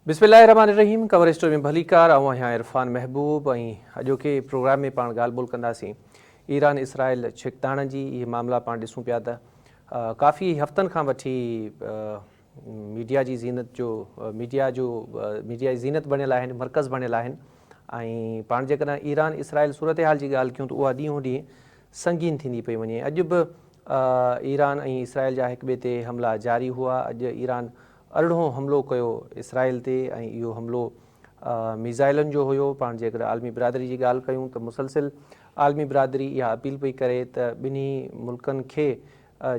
बिस्मिल्लाहिर्रहमानिर्रहीम। Cover story में भलीकार ऐं आहियां इरफान महबूब। ऐं अॼोके प्रोग्राम में पाण ॻाल्हि ॿोल कंदासीं ईरान इसराइल छिकताण जी। इहे मामला पाण ॾिसूं पिया त काफ़ी हफ़्तनि खां वठी मीडिया जी मीडिया जी ज़ीनत बणियल आहिनि, मर्कज़ बणियल आहिनि। ऐं पाण जेकॾहिं ईरान इसराइल सूरत हाल जी ॻाल्हि कयूं त उहा ॾींहों ॾींहुं संगीन थींदी पई वञे। अॼु बि ईरान ऐं इसराइल जा हिक ॿिए ते हमला जारी हुआ। अॼु ईरान अरिड़हों हमिलो कयो इसराइल ते, ऐं इहो हमिलो मिज़ाइलनि जो हुयो। पाण जेकर आलमी बिरादरी जी ॻाल्हि कयूं त मुसलसिल आलमी बिरादरी इहा अपील पई करे त ॿिन्ही मुल्कनि खे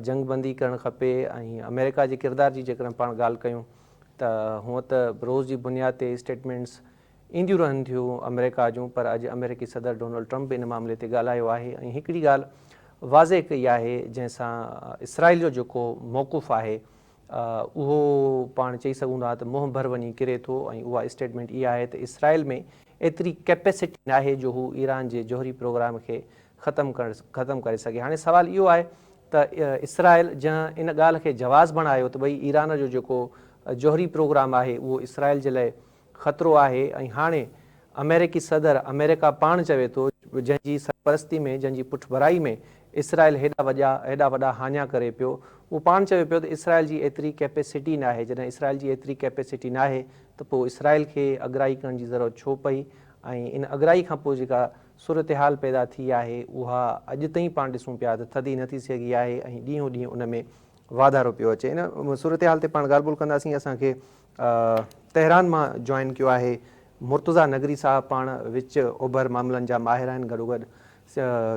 जंग बंदी करणु खपे। ऐं अमेरिका जे किरदार जी जेकॾहिं पाण ॻाल्हि कयूं त हूअं त रोज़ जी बुनियाद ते स्टेटमेंट्स ईंदियूं रहनि थियूं अमेरिका जूं, पर अॼु अमेरिकी सदर डोनाल्ड ट्रंप इन मामले ते ॻाल्हायो आहे। ऐं हिकिड़ी ॻाल्हि वाज़े कई आहे जंहिंसां इसराइल जो जेको मौक़ुफ़ आहे उहो पाण चई सघूं था त मुंहुं भर वञी किरे थो। ऐं उहा स्टेटमेंट इहा आहे त इसराइल में एतिरी कैपेसिटी न आहे जो हू ईरान जे जौहरी प्रोग्राम खे ख़तमु करे सघे। हाणे सुवालु इहो आहे त इसराइल जंहिं इन ॻाल्हि खे जवाज़ बणायो त भई ईरान जो जेको जौहरी प्रोग्राम आहे उहो इसराइल जे लाइ ख़तरो आहे। ऐं हाणे अमेरिकी सदर अमेरिका पाण चवे थो, जंहिंजी सरपरस्ती में, जंहिंजी पुठभराई में इसराइल हेॾा वॾा हाञा करे पियो, उहो पाण चवे पियो त इसराइल जी एतिरी कैपेसिटी न आहे। जॾहिं इसराइल जी एतिरी कैपेसिटी न आहे त पोइ इसराइल खे अॻिराई करण जी ज़रूरत छो पई। ऐं इन अॻिराई खां पोइ जेका सूरत हाल पैदा थी आहे उहा अॼु ताईं पाण ॾिसूं पिया त थदी न थी सघी आहे। ऐं ॾींहों ॾींहुं उन में वाधारो पियो अचे। इन सूरत हाल ते पाण ॻाल्हि ॿोल कंदासीं। असांखे तेहरान मां जॉइन कयो आहे मुर्तज़ा नगरी साहब। पाण विच ओभर मामलनि जा माहिर आहिनि। गॾोगॾु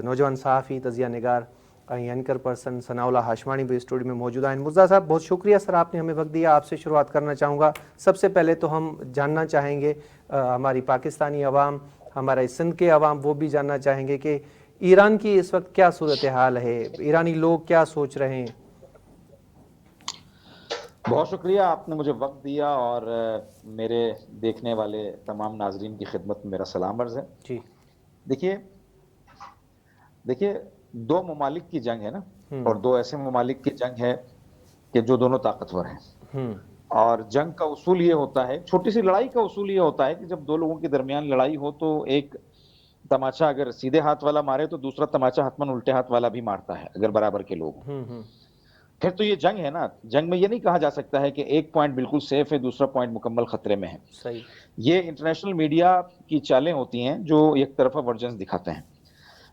नौजवान सहाफ़ी, तज़िया निगार ऐं एंकर पर्सन सनाउल्ला हाशवानी भी स्टूडियो में मौजूद हैं। मुर्तज़ा साहब, बहुत शुक्रिया सर, आपने हमें वक्त दिया। आपसे शुरुआत करना चाहूँगा। सबसे पहले तो हम जानना चाहेंगे, हमारी पाकिस्तानी अवाम, हमारे सिंध के अवाम, वो भी जानना चाहेंगे कि ईरान की इस वक्त क्या सूरत हाल है, ईरानी लोग क्या सोच रहे हैं। बहुत शुक्रिया, आपने मुझे वक्त दिया और मेरे देखने वाले तमाम नाजरीन की खिदमत में मेरा सलाम अर्ज़ है। जी देखिए, दो ममालिक की जंग है ना, और दो ऐसे ममालिक की जंग है कि जो दोनों ताकतवर हैं। और जंग का उसूल ये होता है, छोटी सी लड़ाई का उसूल ये होता है कि जब दो लोगों के दरमियान लड़ाई हो तो एक तमाचा अगर सीधे हाथ वाला मारे तो दूसरा तमाचा हतमन उल्टे हाथ वाला भी मारता है, अगर बराबर के लोग हों। फिर तो ये जंग है ना। जंग में ये नहीं कहा जा सकता है कि एक पॉइंट बिल्कुल सेफ है, दूसरा पॉइंट मुकम्मल खतरे में है। सही। ये इंटरनेशनल मीडिया की चालें होती हैं जो एक तरफा वर्जन्स दिखाते हैं,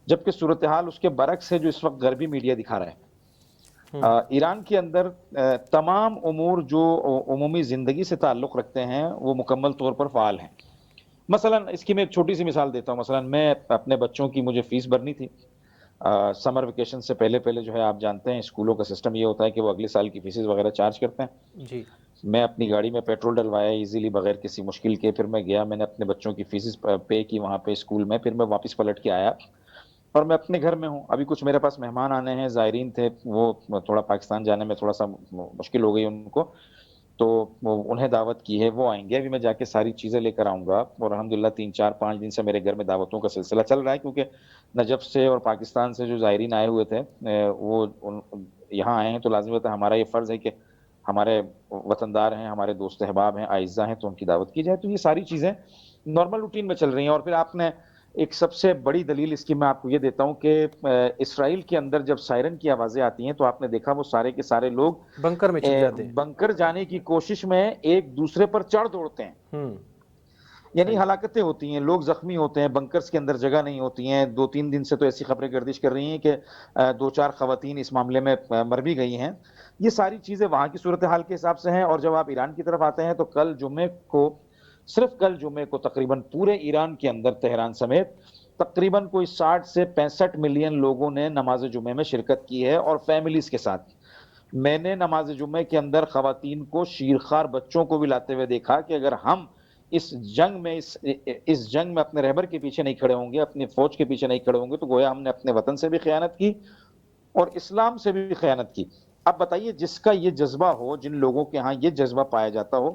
जबकि सूरत हाल उसके बरक्स है जो इस वक्त गरबी मीडिया दिखा रहा है। ईरान के अंदर तमाम उमूर जो उमूमी जिंदगी से ताल्लुक रखते हैं वो मुकम्मल तौर पर फाल हैं। मसलन इसकी मैं एक छोटी सी मिसाल देता हूँ। मसलन मैं अपने बच्चों की मुझे फीस भरनी थी। समर वेकेशन से पहले जो है, आप जानते हैं स्कूलों का सिस्टम ये होता है कि वो अगले साल की फीसेस वगैरह चार्ज करते हैं। जी। मैं अपनी गाड़ी में पेट्रोल डलवाया इजीली बगैर किसी मुश्किल के, फिर मैं गया, मैंने अपने बच्चों की फीसेस पे की वहाँ पे स्कूल में, फिर मैं वापस पलट के आया और मैं अपने घर में हूँ। अभी कुछ मेरे पास मेहमान आने हैं, ज़ायरीन थे, वो थोड़ा पाकिस्तान जाने में थोड़ा सा मुश्किल हो गई उनको, तो वो उन्हें दावत की है, वो आएंगे। अभी मैं जाके सारी चीज़ें लेकर आऊँगा और अल्हम्दुलिल्लाह 3-4-5 दिन से मेरे घर में दावतों का सिलसिला चल रहा है, क्योंकि नजफ़ से और पाकिस्तान से जो ज़ायरीन आए हुए थे वो यहाँ आए हैं, तो लाज़िम है हमारा ये फ़र्ज़ है कि हमारे वतनदार हैं, हमारे दोस्त अहबाब हैं, आइज़ा हैं, तो उनकी दावत की जाए। तो ये सारी चीज़ें नॉर्मल रूटीन में चल रही हैं। और फिर आपने एक सबसे बड़ी दलील इसकी मैं आपको ये देता हूँ कि इसराइल के अंदर जब सायरन की आवाज़ें आती हैं तो आपने देखा वो सारे के सारे लोग बंकर में छिप जाते हैं। बंकर जाने की कोशिश में एक दूसरे पर चढ़ दौड़ते हैं। यानी हलाकतें होती हैं, लोग जख्मी होते हैं, बंकर्स के अंदर जगह नहीं होती हैं। 2-3 दिन से तो ऐसी खबरें गर्दिश कर रही हैं कि 2-4 खवातीन इस मामले में मर भी गई हैं। ये सारी चीज़ें वहाँ की सूरत हाल के हिसाब से हैं। और जब आप ईरान की तरफ आते हैं तो कल जुम्मे को, सिर्फ कल जुम्मे को तकरीबन पूरे ईरान के अंदर तेहरान समेत तकरीबन कोई 60 से 65 मिलियन लोगों ने नमाज जुम्मे में शिरकत की है, और फैमिलीज के साथ। मैंने नमाज जुम्मे के अंदर खवातीन को, शीरखार बच्चों को भी लाते हुए देखा कि अगर हम इस जंग में अपने रहबर के पीछे नहीं खड़े होंगे, अपनी फौज के पीछे नहीं खड़े होंगे, तो गोया हमने अपने वतन से भी खयानत की और इस्लाम से भी खयानत की। अब बताइए, जिसका ये जज्बा हो, जिन लोगों के यहाँ ये जज्बा पाया जाता हो,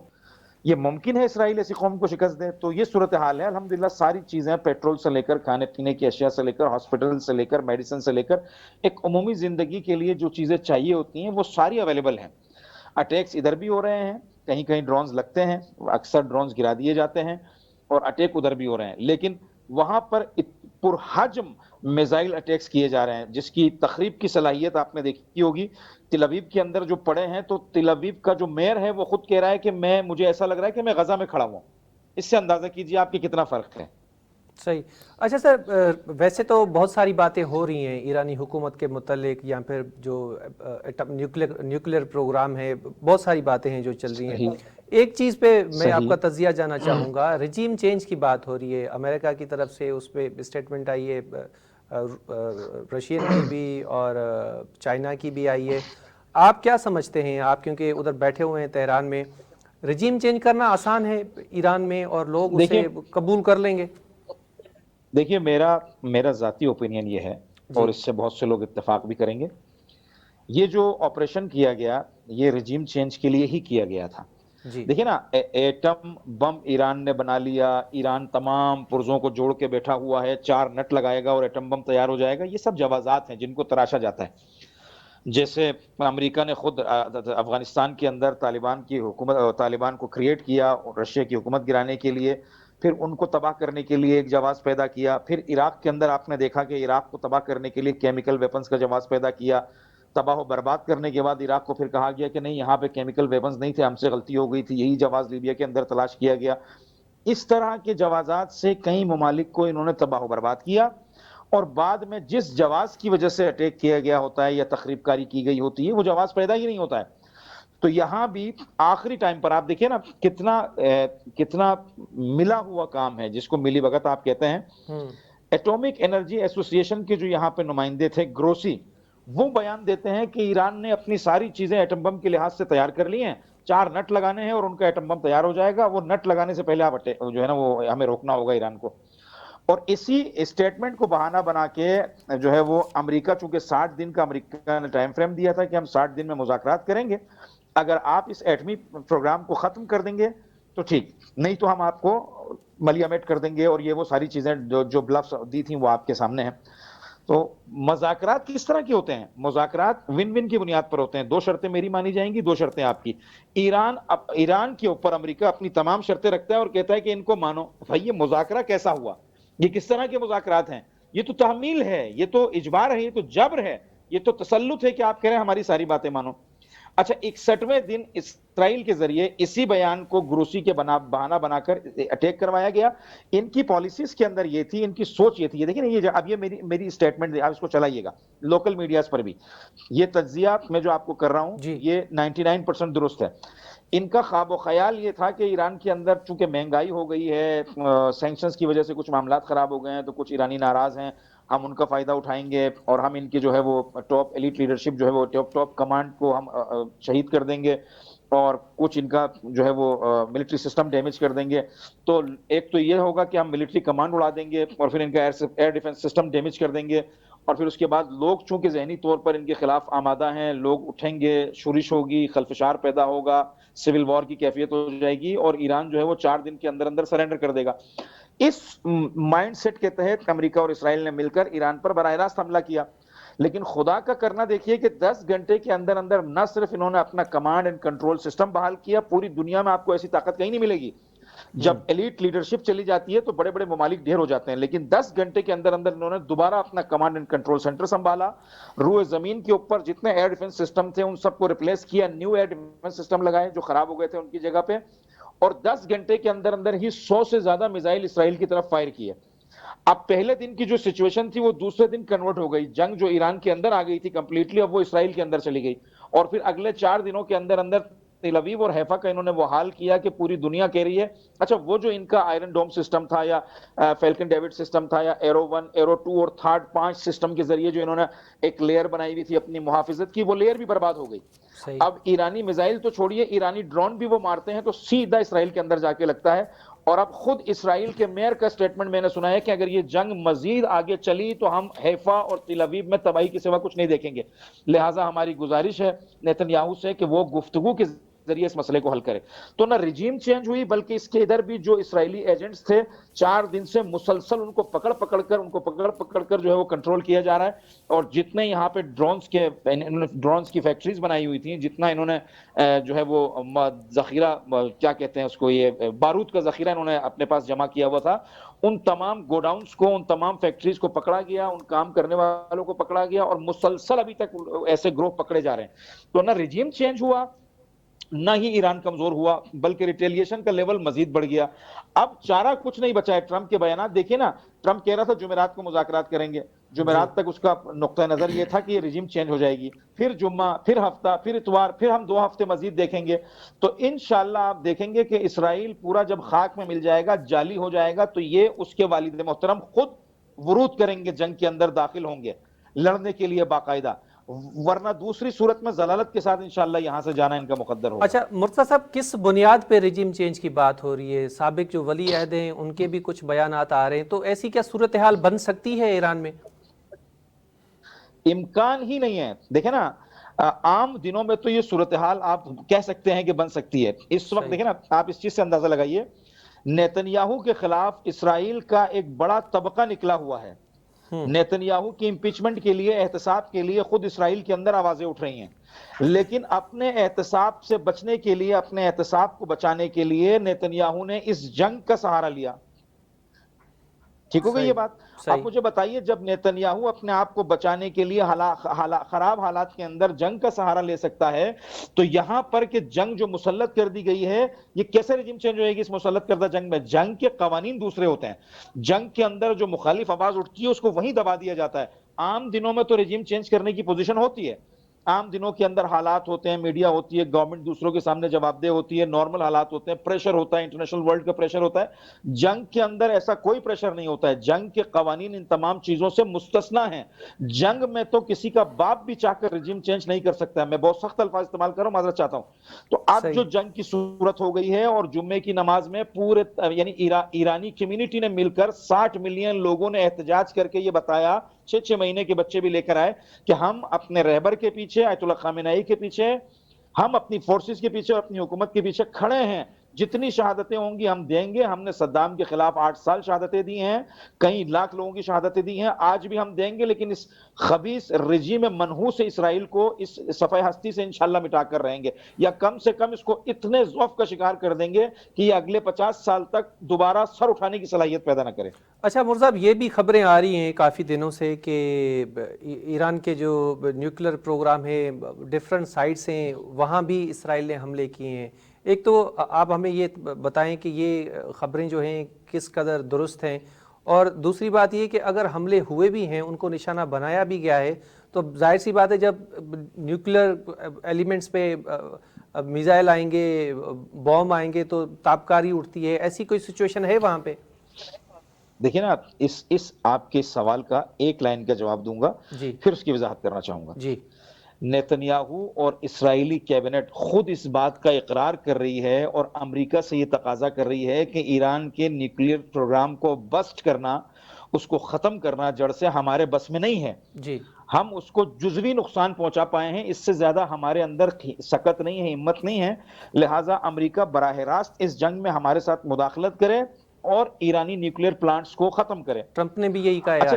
ये मुमकिन है इसराइल ऐसी कौम को शिकस्त दे? तो ये सूरत हाल है। अल्हम्दुलिल्लाह सारी चीजें, पेट्रोल से लेकर खाने पीने की अशिया से लेकर हॉस्पिटल से लेकर मेडिसिन से लेकर एक उमूमी जिंदगी के लिए जो चीजें चाहिए होती हैं वो सारी अवेलेबल हैं। अटैक्स इधर भी हो रहे हैं, کہیں کہیں ڈرونز لگتے ہیں, اکثر ڈرونز گرا دیے جاتے ہیں, اور اٹیک ادھر بھی ہو رہے ہیں, لیکن وہاں پر پرحجم میزائل اٹیکس کیے جا رہے ہیں جس کی تخریب کی صلاحیت آپ نے دیکھی ہوگی. تل ابیب کے اندر جو پڑے ہیں, تو تل ابیب کا جو میئر ہے وہ خود کہہ رہا ہے کہ مجھے ایسا لگ رہا ہے کہ میں غزہ میں کھڑا ہوں. اس سے اندازہ کیجئے آپ کی کتنا فرق ہے. صحیح. اچھا سر, ویسے تو بہت ساری باتیں ہو رہی ہیں ایرانی حکومت کے متعلق, یا پھر جو نیوکلیر پروگرام ہے, بہت ساری باتیں ہیں جو چل رہی ہیں. ایک چیز پہ میں آپ کا تجزیہ جاننا چاہوں گا, رجیم چینج کی بات ہو رہی ہے, امریکہ کی طرف سے اس پہ اسٹیٹمنٹ آئی ہے, رشین کی بھی اور چائنا کی بھی آئی ہے. آپ کیا سمجھتے ہیں, آپ کیونکہ ادھر بیٹھے ہوئے ہیں تہران میں, رجیم چینج کرنا آسان ہے ایران میں اور لوگ اسے قبول کر لیں گے؟ دیکھیے میرا ذاتی اوپینین یہ ہے, اور اس سے بہت سے لوگ اتفاق بھی کریں گے, یہ جو آپریشن کیا گیا یہ رجیم چینج کے لیے ہی کیا گیا تھا. دیکھیں نا, ایٹم بم ایران نے بنا لیا, ایران تمام پرزوں کو جوڑ کے بیٹھا ہوا ہے, 4 نٹ لگائے گا اور ایٹم بم تیار ہو جائے گا. یہ سب جوازات ہیں جن کو تراشا جاتا ہے. جیسے امریکہ نے خود افغانستان کے اندر طالبان کو کریٹ کیا رشیا کی حکومت گرانے کے لیے, پھر ان کو تباہ کرنے کے لیے ایک جواز پیدا کیا. پھر عراق کے اندر آپ نے دیکھا کہ عراق کو تباہ کرنے کے لیے کیمیکل ویپنز کا جواز پیدا کیا. تباہ و برباد کرنے کے بعد عراق کو پھر کہا گیا کہ نہیں, یہاں پہ کیمیکل ویپنز نہیں تھے, ہم سے غلطی ہو گئی تھی. یہی جواز لیبیا کے اندر تلاش کیا گیا. اس طرح کے جوازات سے کئی ممالک کو انہوں نے تباہ و برباد کیا, اور بعد میں جس جواز کی وجہ سے اٹیک کیا گیا ہوتا ہے یا تخریب کاری کی گئی ہوتی ہے, وہ جواز پیدا ہی نہیں ہوتا ہے. تو یہاں بھی آخری ٹائم پر آپ دیکھیں نا کتنا ملا ہوا کام ہے, جس کو ملی بھگت آپ کہتے ہیں. ایٹامک انرجی ایسوسی ایشن کے جو یہاں پہ نمائندے تھے گروسی, وہ بیان دیتے ہیں کہ ایران نے اپنی ساری چیزیں ایٹم بم کے لحاظ سے تیار کر لی ہیں, 4 نٹ لگانے ہیں اور ان کا ایٹم بم تیار ہو جائے گا. وہ نٹ لگانے سے پہلے آپ جو ہے نا وہ ہمیں روکنا ہوگا ایران کو. اور اسی اسٹیٹمنٹ کو بہانہ بنا کے جو ہے وہ امریکہ, چونکہ 60 دن کا امریکہ نے ٹائم فریم دیا تھا کہ ہم 60 دن میں مذاکرات کریں گے, اگر آپ اس ایٹمی پروگرام کو ختم کر دیں گے تو ٹھیک, نہیں تو ہم آپ کو ملیامٹ کر دیں گے. اور یہ وہ ساری چیزیں جو بلفز دی تھیں وہ آپ کے سامنے ہیں. تو مذاکرات کس طرح کے ہوتے ہیں؟ مذاکرات ون ون کی بنیاد پر ہوتے ہیں. 2 شرطیں میری مانی جائیں گی, 2 شرطیں آپ کی. ایران کے اوپر امریکہ اپنی تمام شرطیں رکھتا ہے اور کہتا ہے کہ ان کو مانو. بھائی یہ مذاکرہ کیسا ہوا؟ یہ کس طرح کے مذاکرات ہیں؟ یہ تو تحمیل ہے, یہ تو اجبار ہے, یہ تو جبر ہے, یہ تو تسلط ہے کہ آپ کہہ رہے ہیں ہماری ساری باتیں مانو. اچھا, 61ویں دن اسرائیل کے ذریعے اسی بیان کو گروسی کے بہانہ بنا کر اٹیک کروایا گیا. ان کی پالیسیز کے اندر یہ تھی, ان کی سوچ یہ تھی. یہ دیکھیں نا, اب یہ میری اسٹیٹمنٹ, آپ اس کو چلائیے گا لوکل میڈیاز پر بھی. یہ تجزیہ میں جو آپ کو کر رہا ہوں یہ 99% درست ہے. ان کا خواب و خیال یہ تھا کہ ایران کے اندر چونکہ مہنگائی ہو گئی ہے, سینکشنز کی وجہ سے کچھ معاملات خراب ہو گئے ہیں, تو کچھ ایرانی ناراض ہیں, ہم ان کا فائدہ اٹھائیں گے اور ہم ان کی جو ہے وہ ٹاپ ایلیٹ لیڈرشپ جو ہے وہ ٹاپ کمانڈ کو ہم شہید کر دیں گے, اور کچھ ان کا جو ہے وہ ملٹری سسٹم ڈیمیج کر دیں گے. تو ایک تو یہ ہوگا کہ ہم ملٹری کمانڈ اڑا دیں گے, اور پھر ان کا ایئر ڈیفنس سسٹم ڈیمیج کر دیں گے, اور پھر اس کے بعد لوگ چونکہ ذہنی طور پر ان کے خلاف آمادہ ہیں, لوگ اٹھیں گے, شورش ہوگی, خلفشار پیدا ہوگا, سول وار کی کیفیت ہو جائے گی, اور ایران جو ہے وہ 4 دن کے اندر اندر سرنڈر کر دے گا. اس مائنڈ سیٹ کے تحت امریکہ اور اسرائیل نے مل کر ایران پر براہ راست حملہ کیا. لیکن خدا کا کرنا دیکھیے کہ 10 گھنٹے کے اندر اندر نہ صرف انہوں نے اپنا کمانڈ اینڈ کنٹرول سسٹم بحال کیا, پوری دنیا میں آپ کو ایسی طاقت کہیں نہیں ملے گی. جب ایلیٹ لیڈرشپ چلی جاتی ہے تو بڑے بڑے ممالک ڈھیر ہو جاتے ہیں, لیکن 10 گھنٹے کے اندر اندر انہوں نے دوبارہ اپنا کمانڈ اینڈ کنٹرول سینٹر سنبھالا, روئے زمین کے اوپر جتنے ایئر ڈیفنس سسٹم تھے ان سب کو ریپلیس کیا, نیو ایئر ڈیفنس سسٹم لگائے جو خراب ہو گئے تھے ان کی جگہ پہ, اور 10 گھنٹے کے اندر اندر ہی 100 سے زیادہ میزائل اسرائیل کی طرف فائر کیے. اب پہلے دن کی جو سچویشن تھی وہ دوسرے دن کنورٹ ہو گئی, جنگ جو ایران کے اندر آ گئی تھی کمپلیٹلی, اب وہ اسرائیل کے اندر چلی گئی. اور پھر اگلے 4 دنوں کے اندر اندر تل ابیب اور حیفا کا انہوں نے وہ حال کیا کہ پوری دنیا کہہ رہی ہے اچھا وہ جو ان کا آئرن ڈوم سسٹم تھا یا فیلکن ڈیوڈ سسٹم تھا یا ایرو 1 ایرو 2 اور تھرڈ 5 سسٹم کے ذریعے جو انہوں نے ایک لیئر بنائی ہوئی تھی اپنی محافظت کی, وہ لیئر بھی برباد ہو گئی. اب ایرانی میزائل تو چھوڑیے, ایرانی ڈرون بھی وہ مارتے ہیں تو سیدھا اسرائیل کے اندر جا کے لگتا ہے. اور اب خود اسرائیل کے میئر کا سٹیٹمنٹ میں نے سنا ہے کہ اگر یہ جنگ مزید آگے چلی تو ہم حیفا اور تل ابیب میں تباہی کے سوا کچھ نہیں دیکھیں گے. لہٰذا ہماری گزارش ہے نیتن یاہو سے کہ وہ گفتگو کے ذریعے اس مسئلے کو حل کرے. تو نہ رجیم چینج ہوئی بلکہ اس کے ادھر بھی جو اسرائیلی ایجنٹس تھے 4 دن سے مسلسل ان کو پکڑ پکڑ کر جو ہے وہ کنٹرول کیا جا رہا ہے. اور جتنے یہاں پہ ڈرونز کی فیکٹریز بنائی ہوئی تھیں, جتنا انہوں نے جو ہے وہ ذخیرہ کیا کہتے ہیں اس کو, یہ بارود کا ذخیرہ انہوں نے اپنے پاس جمع کیا ہوا تھا, ان تمام گوڈاؤنز کو, ان تمام فیکٹریز کو پکڑا گیا, ان کام کرنے والوں کو پکڑا گیا, اور مسلسل ابھی تک ایسے گروہ پکڑے جا رہے ہیں. تو نہ رجیم چینج ہوا نہ ہی ایران کمزور ہوا, بلکہ ریٹیلیشن کا لیول مزید بڑھ گیا. اب چارہ کچھ نہیں بچا ہے. ٹرمپ کے بیانات دیکھیں نا, ٹرمپ کہہ رہا تھا جمعرات کو مذاکرات کریں گے, جمعرات تک اس کا نقطہ نظر یہ تھا کہ یہ رجیم چینج ہو جائے گی, پھر جمعہ, پھر ہفتہ, پھر اتوار, پھر ہم 2 ہفتے مزید دیکھیں گے. تو انشاءاللہ آپ دیکھیں گے کہ اسرائیل پورا جب خاک میں مل جائے گا, جعلی ہو جائے گا, تو یہ اس کے والد محترم خود ورود کریں گے, جنگ کے اندر داخل ہوں گے لڑنے کے لیے باقاعدہ, ورنہ دوسری صورت میں ضلالت کے ساتھ انشاءاللہ یہاں سے جانا ان کا مقدر ہوگا. اچھا مرتضیٰ صاحب, کس بنیاد پہ رجیم چینج کی بات ہو رہی ہے؟ سابق جو ولی عہد ہیں ان کے بھی کچھ بیانات آ رہے ہیں, تو ایسی کیا صورتحال بن سکتی ہے ایران میں؟ امکان ہی نہیں ہے. دیکھیں نا, عام دنوں میں تو یہ صورتحال آپ کہہ سکتے ہیں کہ بن سکتی ہے. اس وقت دیکھیں نا, آپ اس چیز سے اندازہ لگائیے, نیتن یاہو کے خلاف اسرائیل کا ایک بڑا طبقہ نکلا ہوا ہے. نیتن یاہو کی امپیچمنٹ کے لیے, احتساب کے لیے خود اسرائیل کے اندر آوازیں اٹھ رہی ہیں, لیکن اپنے احتساب سے بچنے کے لیے, اپنے احتساب کو بچانے کے لیے نیتن یاہو نے اس جنگ کا سہارا لیا. ٹھیک ہو گئی یہ بات؟ اب مجھے بتائیے, جب نیتن یاہو اپنے آپ کو بچانے کے لیے خراب حالات کے اندر جنگ کا سہارا لے سکتا ہے, تو یہاں پر کہ جنگ جو مسلط کر دی گئی ہے, یہ کیسے رجیم چینج ہوئے گی اس مسلط کردہ جنگ میں؟ جنگ کے قوانین دوسرے ہوتے ہیں. جنگ کے اندر جو مخالف آواز اٹھتی ہے اس کو وہیں دبا دیا جاتا ہے. عام دنوں میں تو رجیم چینج کرنے کی پوزیشن ہوتی ہے, عام دنوں کے اندر حالات ہوتے ہیں, میڈیا ہوتی ہے, گورنمنٹ دوسروں کے سامنے جواب دہ ہوتی ہے, نارمل حالات ہوتے ہیں, پریشر ہوتا ہے, انٹرنیشنل ورلڈ کا پریشر ہوتا ہے. جنگ کے اندر ایسا کوئی پریشر نہیں ہوتا ہے. جنگ کے قوانین ان تمام چیزوں سے مستثنا ہیں. جنگ میں تو کسی کا باپ بھی چاہ کر رجیم چینج نہیں کر سکتا ہے. میں بہت سخت الفاظ استعمال کر رہا ہوں, معذرت چاہتا ہوں. تو اب جو جنگ کی صورت ہو گئی ہے, اور جمعے کی نماز میں پورے یعنی ایرانی کمیونٹی نے مل کر 60 ملین لوگوں نے احتجاج کر کے یہ بتایا, 6 مہینے کے بچے بھی لے کر آئے, کہ ہم اپنے رہبر کے پیچھے, آیت اللہ خامنہ ای کے پیچھے, ہم اپنی فورسز کے پیچھے اور اپنی حکومت کے پیچھے کھڑے ہیں. جتنی شہادتیں ہوں گی ہم دیں گے. ہم نے صدام کے خلاف 8 سال شہادتیں دی ہیں, کئی لاکھ لوگوں کی شہادتیں دی ہیں, آج بھی ہم دیں گے, لیکن اس خبیث رجیم منحوس اسرائیل کو اس صفحہ ہستی سے انشاءاللہ مٹا کر رہیں گے, یا کم سے کم اس کو اتنے ضعف کا شکار کر دیں گے کہ یہ اگلے 50 سال تک دوبارہ سر اٹھانے کی صلاحیت پیدا نہ کرے. اچھا مرزا صاحب, یہ بھی خبریں آ رہی ہیں کافی دنوں سے کہ ایران کے جو نیوکلیر پروگرام ہے, ڈیفرنٹ سائٹس ہیں, وہاں بھی اسرائیل نے حملے کیے ہیں. ایک تو آپ ہمیں یہ بتائیں کہ یہ خبریں جو ہیں کس قدر درست ہیں, اور دوسری بات یہ کہ اگر حملے ہوئے بھی ہیں, ان کو نشانہ بنایا بھی گیا ہے, تو ظاہر سی بات ہے جب نیوکلیر ایلیمنٹس پہ میزائل آئیں گے, بوم آئیں گے, تو تابکاری اٹھتی ہے. ایسی کوئی سچویشن ہے وہاں پہ؟ دیکھیں نا, اس آپ کے سوال کا ایک لائن کا جواب دوں گا, پھر اس کی وضاحت کرنا چاہوں گا. نیتن یاہو اور اسرائیلی کیبنٹ خود اس بات کا اقرار کر رہی ہے, اور امریکہ سے یہ تقاضا کر رہی ہے کہ ایران کے نیوکلیر پروگرام کو بسٹ کرنا, اس کو ختم کرنا جڑ سے ہمارے بس میں نہیں ہے. ہم اس کو جزوی نقصان پہنچا پائے ہیں, اس سے زیادہ ہمارے اندر سکت نہیں ہے, ہمت نہیں ہے. لہٰذا امریکہ براہ راست اس جنگ میں ہمارے ساتھ مداخلت کرے اور ایرانی نیوکلیر پلانٹس کو ختم کرے. ٹرمپ نے بھی یہی کہا ہے. اچھا,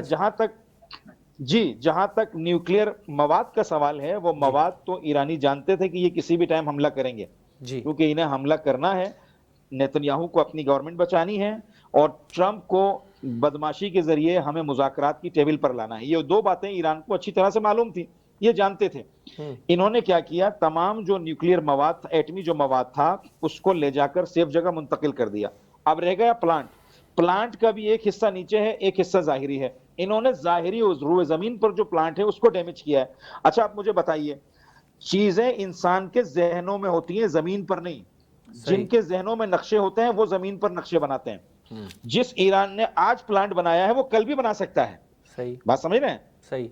جہاں تک نیوکلیر مواد کا سوال ہے, وہ مواد تو ایرانی جانتے تھے کہ یہ کسی بھی ٹائم حملہ کریں گے, کیونکہ انہیں حملہ کرنا ہے, نیتن یاہو کو اپنی گورنمنٹ بچانی ہے, اور ٹرمپ کو بدماشی کے ذریعے ہمیں مذاکرات کی ٹیبل پر لانا ہے. یہ 2 باتیں ایران کو اچھی طرح سے معلوم تھی, یہ جانتے تھے. انہوں نے کیا کیا, تمام جو نیوکلیر مواد, ایٹمی جو مواد تھا, اس کو لے جا کر سیف جگہ منتقل کر دیا. اب رہ گیا پلانٹ کا بھی ایک حصہ نیچے ہے, ایک حصہ ظاہری ہے. انہوں نے ظاہری روئے زمین پر جو پلانٹ ہے اس کو ڈیمیج کیا ہے. اچھا, آپ مجھے بتائیے, چیزیں انسان کے ذہنوں میں ہوتی ہیں, زمین پر نہیں. جن کے ذہنوں میں نقشے ہوتے ہیں وہ زمین پر نقشے بناتے ہیں. جس ایران نے آج پلانٹ بنایا ہے وہ کل بھی بنا سکتا ہے. بات سمجھ رہے ہیں؟ صحیح.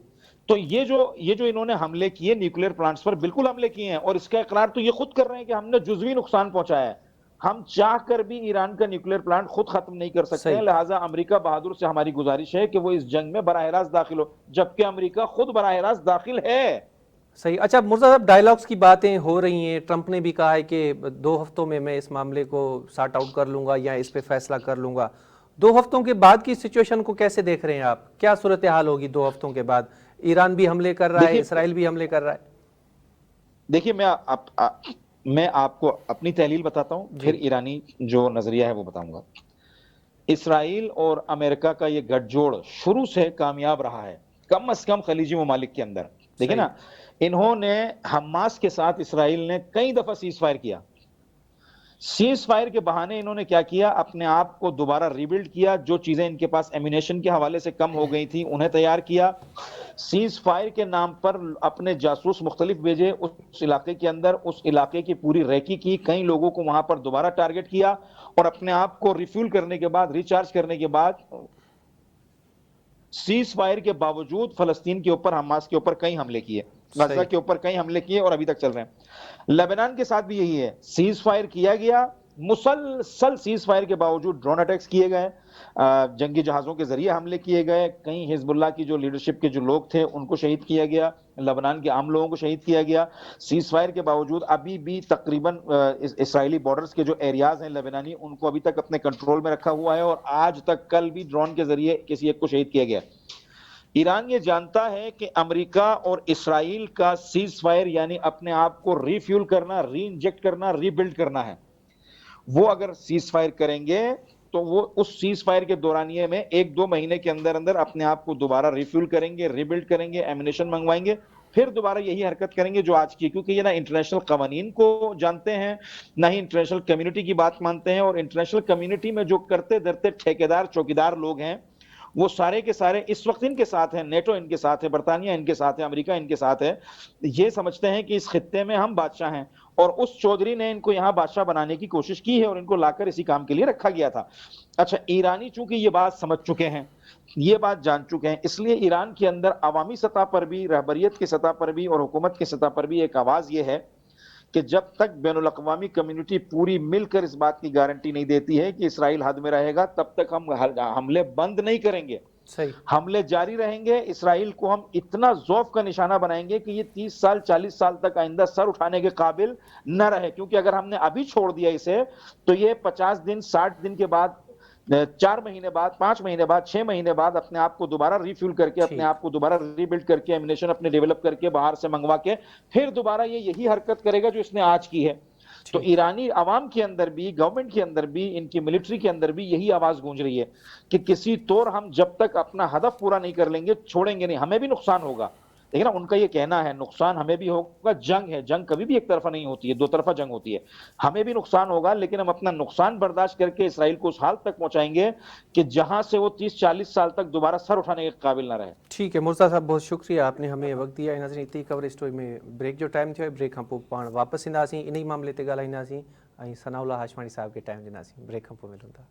تو یہ جو انہوں نے حملے کیے نیوکلیر پلانٹس پر, بالکل حملے کیے ہیں, اور اس کا اقرار تو یہ خود کر رہے ہیں کہ ہم نے جزوی نقصان پہنچایا ہے. ہم چاہ کر بھی ایران کا نیوکلیر پلانٹ خود ختم نہیں کر سکتے ہیں. لہٰذا امریکہ بہادر سے ہماری گزارش ہے کہ وہ اس جنگ میں براہ راست داخل ہو, جبکہ امریکہ خود براہ راست داخل ہے. صحیح. اچھا مرزا صاحب, ڈائیلاگس کی باتیں ہو رہی ہیں, ٹرمپ نے بھی کہا ہے کہ 2 ہفتوں میں اس معاملے کو سارٹ آؤٹ کر لوں گا یا اس پہ فیصلہ کر لوں گا. 2 ہفتوں کے بعد کی سچویشن کو کیسے دیکھ رہے ہیں آپ؟ کیا صورتحال ہوگی 2 ہفتوں کے بعد؟ ایران بھی حملے کر رہا ہے, اسرائیل بھی حملے کر رہا ہے. دیکھیے میں آپ کو اپنی تحلیل بتاتا ہوں, پھر ایرانی جو نظریہ ہے وہ بتاؤں گا. اسرائیل اور امریکہ کا یہ گٹھ جوڑ شروع سے کامیاب رہا ہے, کم از کم خلیجی ممالک کے اندر. دیکھیں نا, انہوں نے حماس کے ساتھ اسرائیل نے کئی دفعہ سیز فائر کیا. سیز فائر کے بہانے انہوں نے کیا کیا, اپنے آپ کو دوبارہ ریبلڈ کیا. جو چیزیں ان کے پاس ایمونیشن کے حوالے سے کم ہو گئی تھیں انہیں تیار کیا. سیز فائر کے نام پر اپنے جاسوس مختلف بھیجے اس علاقے کے اندر, اس علاقے کی پوری ریکی کی, کئی لوگوں کو وہاں پر دوبارہ ٹارگٹ کیا, اور اپنے آپ کو ریفیول کرنے کے بعد, ریچارج کرنے کے بعد, سیز فائر کے باوجود فلسطین کے اوپر, حماس کے اوپر کئی حملے کیے, غزہ کے اوپر کئی حملے کیے, اور ابھی تک چل رہے ہیں. لبنان کے ساتھ بھی یہی ہے, سیز فائر کیا گیا, مسلسل سیز فائر کے باوجود ڈرون اٹیکس کیے گئے, جنگی جہازوں کے ذریعے حملے کیے گئے, کئی حزب اللہ کی جو لیڈرشپ کے جو لوگ تھے ان کو شہید کیا گیا, لبنان کے عام لوگوں کو شہید کیا گیا. سیز فائر کے باوجود ابھی بھی تقریباً اسرائیلی بارڈرز کے جو ایریاز ہیں لبنانی, ان کو ابھی تک اپنے کنٹرول میں رکھا ہوا ہے, اور آج تک کل بھی ڈرون کے ذریعے کسی ایک کو شہید کیا گیا. ایران یہ جانتا ہے کہ امریکہ اور اسرائیل کا سیز فائر یعنی اپنے آپ کو ری فیول کرنا, ری انجیکٹ کرنا, ری بلڈ کرنا ہے. وہ اگر سیز فائر کریں گے تو وہ اس سیز فائر کے دورانیے میں 1-2 مہینے کے اندر اندر اپنے آپ کو دوبارہ ریفیول کریں گے, ریبلڈ کریں گے, ایمونیشن منگوائیں گے, پھر دوبارہ یہی حرکت کریں گے جو آج کی. کیونکہ یہ نہ انٹرنیشنل قوانین کو جانتے ہیں, نہ ہی انٹرنیشنل کمیونٹی کی بات مانتے ہیں, اور انٹرنیشنل کمیونٹی میں جو کرتے دھرتے ٹھیکیدار چوکیدار لوگ ہیں وہ سارے کے سارے اس وقت ان کے ساتھ ہیں, نیٹو ان کے ساتھ ہے, برطانیہ ان کے ساتھ ہے, امریکہ ان کے ساتھ ہے. یہ سمجھتے ہیں کہ اس خطے میں ہم بادشاہ ہیں, اور اس چودھری نے ان کو یہاں بادشاہ بنانے کی کوشش کی ہے, اور ان کو لا کر اسی کام کے لیے رکھا گیا تھا. اچھا, ایرانی چونکہ یہ بات سمجھ چکے ہیں, یہ بات جان چکے ہیں, اس لیے ایران کے اندر عوامی سطح پر بھی, رہبریت کی سطح پر بھی, اور حکومت کی سطح پر بھی ایک آواز یہ ہے کہ جب تک بین الاقوامی کمیونٹی پوری مل کر اس بات کی گارنٹی نہیں دیتی ہے کہ اسرائیل حد میں رہے گا, تب تک ہم حملے بند نہیں کریں گے. حملے جاری رہیں گے. اسرائیل کو ہم اتنا ذوف کا نشانہ بنائیں گے کہ یہ 30 سال 40 سال تک آئندہ سر اٹھانے کے قابل نہ رہے. کیونکہ اگر ہم نے ابھی چھوڑ دیا اسے تو یہ 50 دن 60 دن کے بعد, 4 مہینے بعد, 5 مہینے بعد, 6 مہینے بعد اپنے آپ کو دوبارہ ریفیول کر کے, اپنے آپ کو دوبارہ ریبلڈ کر کے, ایمونیشن اپنے ڈیولپ کر کے, باہر سے منگوا کے, پھر دوبارہ یہ یہی حرکت کرے گا جو اس نے آج کی ہے. تو ایرانی عوام کے اندر بھی, گورنمنٹ کے اندر بھی, ان کی ملٹری کے اندر بھی یہی آواز گونج رہی ہے کہ کسی طور ہم جب تک اپنا ہدف پورا نہیں کر لیں گے چھوڑیں گے نہیں. ہمیں بھی نقصان ہوگا, لیکن ان کا یہ کہنا ہے نقصان ہمیں بھی ہوگا. جنگ ہے, جنگ کبھی بھی ایک طرفہ نہیں ہوتی ہے, 2 طرفہ جنگ ہوتی ہے. ہمیں بھی نقصان ہوگا, لیکن ہم اپنا نقصان برداشت کر کے اسرائیل کو اس حال تک پہنچائیں گے کہ جہاں سے وہ 30-40 سال تک دوبارہ سر اٹھانے کے قابل نہ رہے. ٹھیک ہے مرزا صاحب, بہت شکریہ, آپ نے ہمیں وقت دیا. ناظرین, اتنی کور اسٹوری میں بریک جو ٹائم تھو, بریک ہم پان واپس ईंदासीं, इन ई मामले ते ॻाल्हाईंदासीं, ऐं सनाउल्लाह हाशमाणी साहब खे टाइम ॾींदासीं. ब्रेक खां पोइ मिलूं था.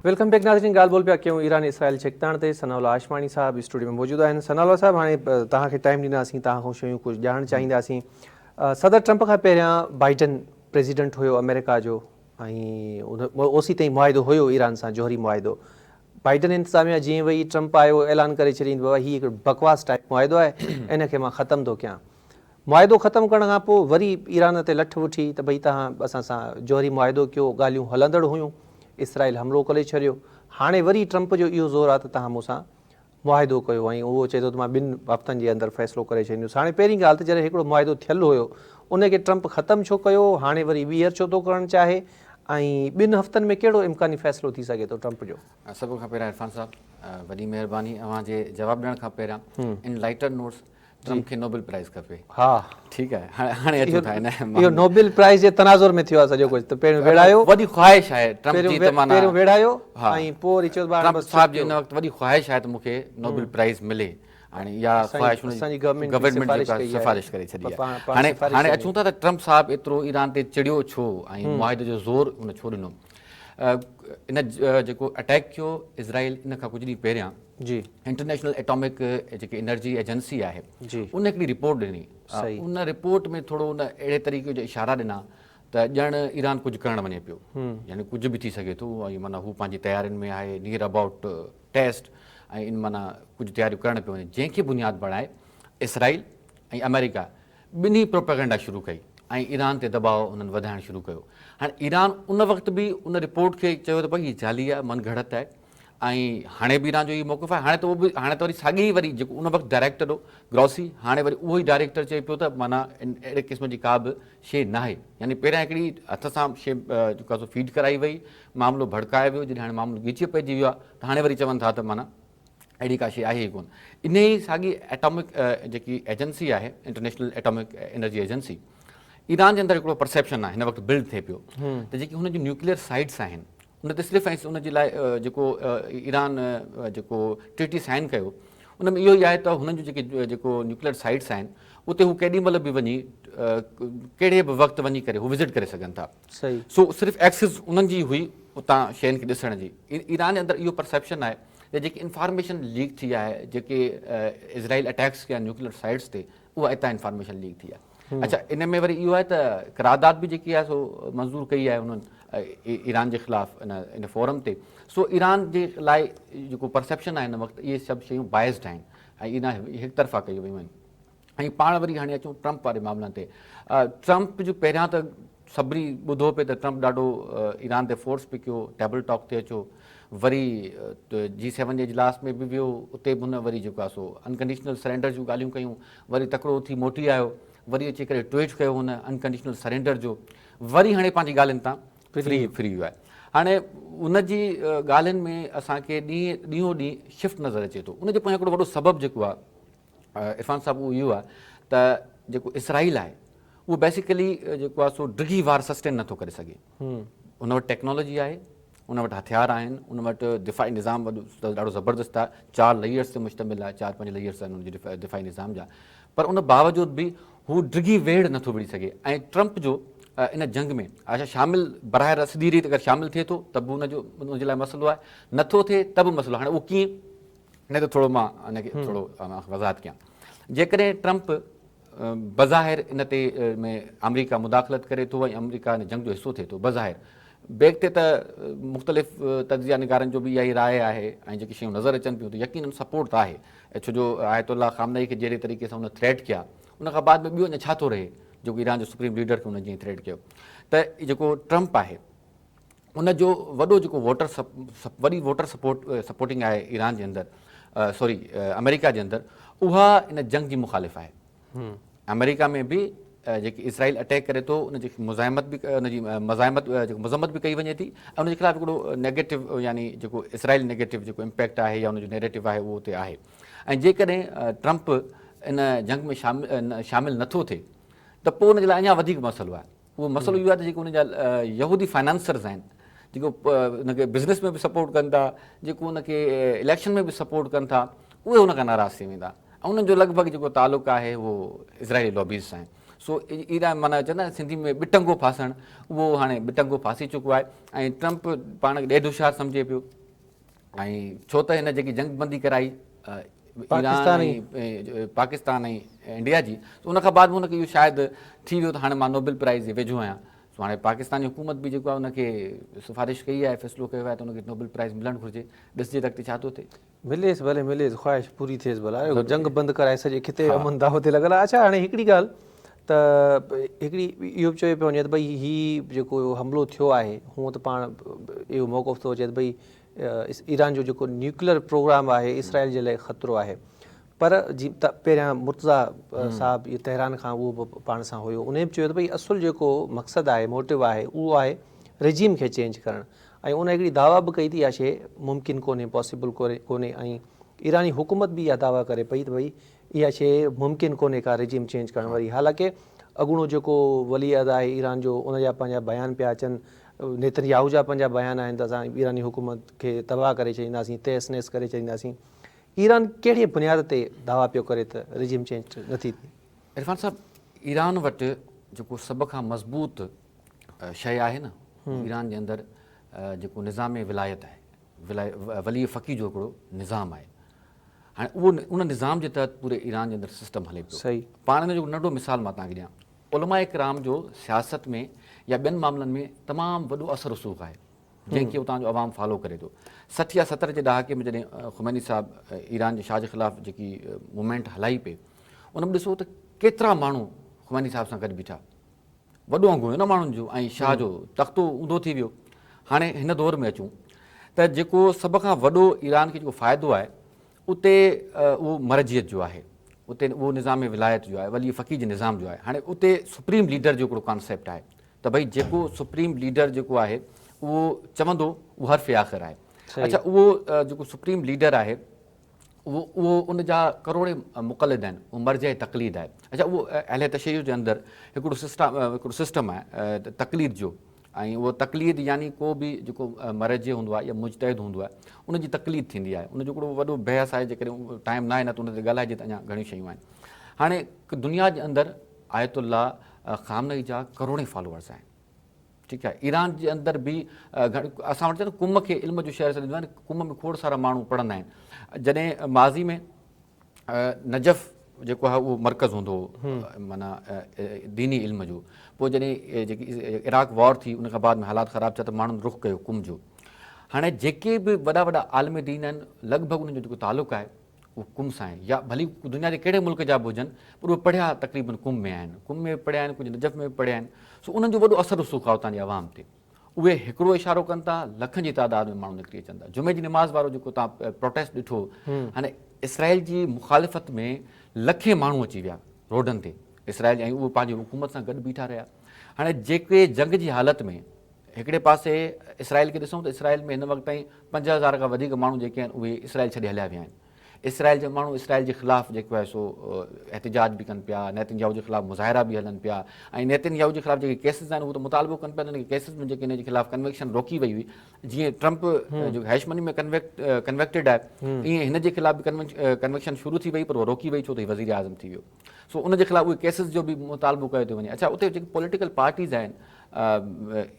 वेलकम बैक नाज़रीन. ॻाल्हि ॿोल पिया कयूं ईरान इसराइल छिकताण ते. सनाउल्लाह हाशमाणी साहब स्टूडियो में मौजूदु आहिनि. सनाउल्लाह साहब, हाणे तव्हांखे टाइम ॾींदासीं, तव्हां खां शयूं कुझु ॼाणणु चाहींदासीं. सदर ट्रंप खां पहिरियां बाइडन प्रेसिडेंट हुयो अमेरिका जो, ऐं ओसी ताईं मुआइदो हुयो ईरान सां, जोहरी मुआइदो. बाइडन इंतिज़ामिया जीअं वई, ट्रंप आयो, ऐलान करे छॾींदी, बाबा हीउ हिकिड़ो बकवास टाइप मुआइदो आहे, इनखे मां ख़तमु थो कयां. मुआइदो ख़तमु करण खां पोइ वरी ईरान ते लठ उठी त भई तव्हां असां सां जोहरी मुआइदो कयो, ॻाल्हियूं हलंदड़ हुयूं, इसराइल हमलो करे छॾियो. हाणे वरी ट्रंप जो इहो ज़ोर आहे त तव्हां मूंसां मुआइदो कयो, ऐं उहो चए थो त मां 2 हफ़्तनि जे अंदरि फ़ैसिलो करे छॾींदुसि. हाणे पहिरीं ॻाल्हि त जॾहिं हिकिड़ो मुआइदो थियलु हुयो, उनखे ट्रंप ख़तमु छो कयो, हाणे वरी ॿीहर छो थो करणु चाहे, ऐं 2 हफ़्तनि में कहिड़ो इम्कानी फ़ैसिलो थी सघे थो ट्रंप जो? सभ खां पहिरियां इरफान साहब, वॾी महिरबानी. अव्हांजे जवाबु ॾियण खां पहिरियां इन लाइटर नोट्स, ट्रंप खे नोबेल प्राइज़ खपे. हा, ठीकु आहे. हाणे अचूं था इहो नोबेल प्राइज़ जे तनाज़ुर में थियो आहे सॼो कुझु. त पहिरियों वेड़ायो, वॾी ख़्वाहिश आहे ट्रंप जी तमन्ना, पहिरियों वेड़ायो, ऐं पोइ वरी चयो ट्रंप साहब जी हिन वक़्तु वॾी ख़्वाहिश आहे त मूंखे नोबेल प्राइज़ मिले. हाणे इहा ख़्वाहिश गवर्नमेंट सिफ़ारिश करे छॾी आहे. हाणे अचूं था त ट्रंप साहब एतिरो ईरान ते चिड़ियो छो, ऐं मुआइदे जो ज़ोर उन छो ॾिनो. इन जेको अटैक कयो इज़राइल, इन खां कुझु ॾींहं पहिरियां जी इंटरनेशनल एटॉमिक जेकी एनर्जी एजेंसी आहे उन हिकिड़ी रिपोर्ट ॾिनी. उन रिपोर्ट में थोरो उन अहिड़े तरीक़े जो इशारा ॾिना त ॼण ईरान कुझु करणु वञे पियो, यानी कुझु बि थी सघे थो, ऐं माना हू पंहिंजी तयारियुनि में आहे, नियर अबाउट टेस्ट, ऐं इन माना कुझु तयारियूं करणु पियो वञे, जंहिंखे बुनियादु बणाए इसराइल ऐं अमेरिका ॿिन्ही प्रोपेगेंडा शुरू कई ऐं ईरान ते दबाउ उन्हनि वधाइणु शुरू कयो। हाणे ईरान उन वक़्तु बि उन रिपोर्ट खे चयो त भई हीअ जाली आहे, मनगढ़ंत आहे, ऐं हाणे बि ईरान जो इहो मौक़िफ़ आहे। हाणे त उहो बि, हाणे त वरी साॻी वरी जेको उन वक़्तु डायरेक्टर हो ग्रॉसी, हाणे वरी उहो ई डायरेक्टर चए पियो त माना अहिड़े क़िस्म जी का बि शइ न आहे, यानी पहिरियां हिकिड़ी हथ सां शइ जेको आहे फीड कराई वई, मामिलो भड़काए वियो, जॾहिं हाणे मामिलो ॻिची पइजी वियो आहे त हाणे वरी चवनि था त माना अहिड़ी का शइ आहे ई कोन। इन ई साॻी एटॉमिक जेकी एजेंसी आहे, international atomic energy agency, Iran जे अंदरि हिकिड़ो परसेप्शन आहे हिन वक़्तु बिल्ड थिए पियो त जेकी हुन जूं न्यूक्लियर साइट्स आहिनि उन ते सिर्फ़ु ऐं उन जे लाइ जेको ईरान जेको ट्रीटी साइन कयो उन में इहो ई आहे त हुननि जूं जेको न्यूक्लियर साइट्स आहिनि उते हू केॾी महिल बि वञी कहिड़े बि वक़्तु वञी करे हू विज़िट करे सघनि था। सही। सो सिर्फ़ु एक्सेस उन्हनि जी हुई उतां शयुनि खे ॾिसण जी। ईरान जे अंदरि इहो परसेप्शन आहे त जेकी इंफॉर्मेशन लीक थी आहे, जेके इज़राइल अटैक्स कया न्यूक्लियर साइट्स ते, उहा हितां इंफॉर्मेशन लीक थी आहे। अच्छा, इन में वरी इहो आहे त क़रारदाद बि जेकी आहे सो मंज़ूर कई आहे उन्हनि ईरान जे ख़िलाफ़ु इन फोरम ते। सो ईरान जे लाइ जेको परसेप्शन आहे हिन वक़्तु, इहे सभु शयूं बाइस्ड आहिनि ऐं ईरान हिकु तरफ़ा कयूं वियूं आहिनि। ऐं पाण वरी हाणे अचूं ट्रंप वारे मामलनि ते। ट्रंप जो पहिरियां त सभिनी ॿुधो पिए त ट्रंप ॾाढो ईरान ते फोर्स बि कयो, टेबल टॉक ते अचो, वरी G7 जे इजलास में बि वियो, उते बि हुन वरी जेको आहे सो अनकंडीशनल सरेंडर जूं ॻाल्हियूं कयूं, वरी तकिड़ो थी मोटी आयो, वरी अची करे ट्वीट कयो हुन अनकंडीशनल सरेंडर जो, वरी हाणे पंहिंजी ॻाल्हियुनि तां फ्री वियो आहे। हाणे उनजी ॻाल्हियुनि में असांखे ॾींहों ॾींहुं शिफ्ट नज़र अचे थो। उनजे पोयां हिकिड़ो वॾो सबबु जेको आहे इरफान साहिबु, उहो इहो आहे त जेको इसराइल आहे उहो बेसिकली जेको आहे सो डिघी वार सस्टेन नथो करे सघे। उन वटि टेक्नोलॉजी आहे, उन वटि हथियार आहिनि, उन वटि दिफ़ाई निज़ाम ॾाढो ज़बरदस्तु आहे, 4 लेयर्स ते मुश्तमिल आहे, 4-5 लेयर्स आहिनि उनजे दिफ़ाई निज़ाम जा, पर उन बावजूदि बि हू डिघी वेड़ नथो विड़ी सघे। ऐं ट्रंप जो इन जंग में अच्छा शामिल बराह रास्त सिधी रीति अगरि शामिल थिए थो त बि उनजे लाइ मसइलो आहे, नथो थिए त बि मसइलो। हाणे उहो कीअं, न त थोरो मां हिनखे थोरो वज़ाहत कयां। जेकॾहिं ट्रंप बज़ाहिर इन ते में अमरीका मुदाख़लत करे थो ऐं अमरीका इन जंग जो हिसो थिए थो बज़ाहिर, बैक ते त मुख़्तलिफ़ तजिया निगारनि जो बि इहा ई राय आहे ऐं जेकी शयूं नज़र अचनि पियूं त यकीनन सपोर्ट त आहे। छो जो आयतुल्लाह ख़ामनई खे जहिड़े तरीक़े सां हुन थ्रेट कया, उन खां बाद में ॿियो अञा छा थो रहे जेको ईरान जो सुप्रीम लीडर खे हुन जीअं थ्रेट कयो। त जेको ट्रंप आहे उनजो वॾो जेको वॾी वोटर सपोर्टिंग आहे ईरान जे अंदरि, सॉरी अमेरिका जे अंदरि, उहा इन जंग जी मुखालिफ़ आहे। अमेरिका में बि जेकी इसराइल अटैक करे थो उनजी मुज़ाहिमत बि, उनजी मज़म्मत बि कई वञे थी ऐं उनजे ख़िलाफ़ु हिकिड़ो नेगेटिव, यानी जेको इसराइल नेगेटिव जेको इम्पैक्ट आहे या उनजो नेगेटिव आहे उहो उते आहे। ऐं जेकॾहिं ट्रंप इन जंग में शामिल नथो थिए त पोइ उनजे लाइ अञा वधीक मसइलो आहे। उहो मसइलो इहो आहे त जेको उनजा यहूदी फाइनेंसर्स आहिनि, जेको उनखे बिज़नेस में बि सपोर्ट कनि था, जेको उनखे इलेक्शन में बि सपोर्ट कनि था, उहे उनखां नाराज़ थी वेंदा ऐं उन्हनि जो लॻभॻि जेको तालुक़ु आहे उहो इज़राइली लॉबीज़ सां आहे। सो ईरान माना चवंदा आहिनि सिंधी में बिटंगो फासणु, उहो हाणे बिटंगो फासी चुको आहे ऐं ट्रंप पाण खे ॾेढ होशियारु सम्झे पियो। ऐं छो त हिन जेकी जंगबंदी कराई पाकिस्तान ऐं इंडिया जी, उनखां बाद बि हुनखे इहो शायदि थी वियो त हाणे मां नोबेल प्राइज़ जे वेझो आहियां। सो हाणे पाकिस्तानी हुकूमत बि जेको आहे उनखे सिफ़ारिश कई आहे, फ़ैसिलो कयो आहे त उनखे नोबेल प्राइज़ मिलणु घुरिजे। ॾिसजे त अॻिते छा थो थिए, मिलेसि भले मिलेसि, ख़्वाहिश पूरी थिएसि भला, जंग बंदि कराए सॼे खिते अमन दाव ते लॻल आहे। अच्छा, हाणे हिकिड़ी ॻाल्हि त हिकिड़ी इहो बि चयो पियो वञे त भई हीउ जेको हमलो थियो आहे, हूअं त पाण इहो मौक़िफ़ थो अचे त भई ईरान जो जेको न्यूक्लियर प्रोग्राम आहे इसराइल जे लाइ ख़तरो आहे, पर पहिरियां मुर्तज़ा साहिबु इहो तेहरान खां उहो बि पाण सां हुयो, उन बि चयो त भई असुलु जेको मक़सदु आहे, मोटिव आहे, उहो आहे रिजीम खे चेंज करणु। ऐं उन हिकिड़ी दावा बि कई थी इहा शइ मुमकिन कोन्हे, पॉसिबल कोन्हे। ऐं ईरानी हुकूमत बि इहा दावा करे पई त भई इहा शइ मुमकिन कोन्हे का रिजीम चेंज करणु वारी। हालांकि अॻूणो जेको वली अहद आहे ईरान जो, उनजा पंहिंजा बयान पिया अचनि, नेतन्याहू जा पंहिंजा बयान आहिनि त असां ईरानी हुकूमत खे तबाह करे छॾींदासीं, तहस नहस करे छॾींदासीं। ईरान कहिड़े बुनियाद ते दावा पियो करे त रिजीम चेंज नथी थिए? इरफान साहिबु, ईरान वटि जेको सभ खां मज़बूत शइ आहे न, ईरान जे अंदरि जेको निज़ाम विलायत आहे, वली फ़क़ी जो हिकिड़ो निज़ाम आहे। हाणे उहो उन निज़ाम जे तहत पूरे ईरान जे अंदरि सिस्टम हले पियो। सही। पाण हिन जो नंढो मिसाल मां तव्हांखे ॾियां। उलमा इकराम जो सियासत में या ॿियनि मामलनि में तमामु वॾो असर रसूख़ आहे जंहिंखे उतां जो अवाम फॉलो करे थो। 60 या 70 जे ॾहाके में जॾहिं ख़ुमैनी साहिबु ईरान जे शाह जे ख़िलाफ़ु जेकी मूवमेंट हलाई पई, उन में ॾिसो त केतिरा माण्हू ख़ुमैनी साहिब सां गॾु बीठा, वॾो अंगु हुयो न माण्हुनि जो, ऐं शाह जो तख़्तो ऊंधो थी वियो। हाणे हिन दौर में अचूं त जेको सभ खां वॾो ईरान खे जेको फ़ाइदो आहे उते उहो मरजियत जो आहे, उते उहो निज़ाम विलायत जो आहे, वली फ़क़ीह जे निज़ाम जो आहे। हाणे उते सुप्रीम लीडर जो हिकिड़ो कॉन्सेप्ट आहे त भई जेको सुप्रीम लीडर जेको आहे उहो चवंदो उहो हर्फ़ आख़िर आहे। अच्छा, उहो जेको सुप्रीम लीडर आहे उहो उन जा करोड़े मुक़लिद आहिनि, उहो मर्ज तक़लीद आहे। अच्छा, उहो अहले तशय्युअ जे अंदरि हिकिड़ो सिस्टम आहे तक़लीद जो, ऐं उहो तक़लीद यानी को बि जेको मर्ज हूंदो आहे या मुजतहिद हूंदो आहे उनजी तक़लीद थींदी आहे। उनजो हिकिड़ो वॾो बहस आहे, जेकॾहिं टाइम न आहे न त उन ते ॻाल्हाइजे त अञा घणियूं शयूं आहिनि। हाणे दुनिया जे अंदरि आयतुल्ला ख़ामनई जा करोड़े फॉलोअर्स आहिनि, ठीकु आहे। ईरान जे अंदरि बि असां वटि कुम खे इल्म जो शहर सॾींदो आहे, कुम में खोड़ सारा माण्हू पढ़ंदा आहिनि। जॾहिं माज़ी में नजफ़ जेको आहे उहो मर्कज़ हूंदो हो माना दीनी इल्म जो, पोइ जॾहिं जेकी इराक वॉर थी उन खां बाद में हालात ख़राबु थिया त माण्हुनि रुख़ कयो कुम जो। हाणे जेके बि वॾा वॾा आलिम दीन आहिनि लॻभॻि उन्हनि जो जेको तालुक़ु आहे उहो कुम सां आहे, या भली दुनिया जे कहिड़े मुल्क जा बि हुजनि पर उहे पढ़िया तक़रीबन कुम में आहिनि, कुम में पढ़िया आहिनि, कुझु नजफ़ में पढ़िया आहिनि। सो उन्हनि जो वॾो असरु रसूख़ आहे उतां जी आवाम ते। उहे हिकिड़ो इशारो कनि था, लखनि जी तादाद में माण्हू निकिरी अचनि था। जुमे जी निमाज़ वारो जेको तव्हां प्रोटेस्ट ॾिठो, हाणे इसराइल जी मुखालिफ़त में लखे माण्हू अची विया रोडनि ते इसराइल, ऐं उहे पंहिंजी हुकूमत सां गॾु बीठा रहिया। हाणे जेके जंग जी हालति में हिकिड़े पासे इसराइल खे ॾिसूं त इसराइल में हिन वक़्तु ताईं 50,000 खां वधीक माण्हू जेके आहिनि उहे इसराइल छॾे हलिया विया आहिनि। इसराइल जा माण्हू इसराइल जे ख़िलाफ़ु जेको आहे सो एहतिजाज बि कनि पिया, नेतन्याहू जे ख़िलाफ़ु मुज़ाहिरा बि हलनि पिया, ऐं नेतन्याहू जे ख़िलाफ़ु जेके केसिस आहिनि उहे त मुतालबो कनि पिया त केसिस में जेके हिन जे ख़िलाफ़ु कन्वेक्शन रोकी वई हुई, जीअं ट्रंप जो हैश मनी में कन्वेक्टेड आहे, ईअं हिन जे ख़िलाफ़ु बि कन्वेक्शन शुरू थी वई पर उहो रोकी वई छो त हीउ वज़ीर आज़म थी वियो। सो उन जे ख़िलाफ़ु उहे केसिस जो बि मुतालबो कयो थो वञे। अच्छा, उते जेके पॉलिटिकल पार्टीज़ आहिनि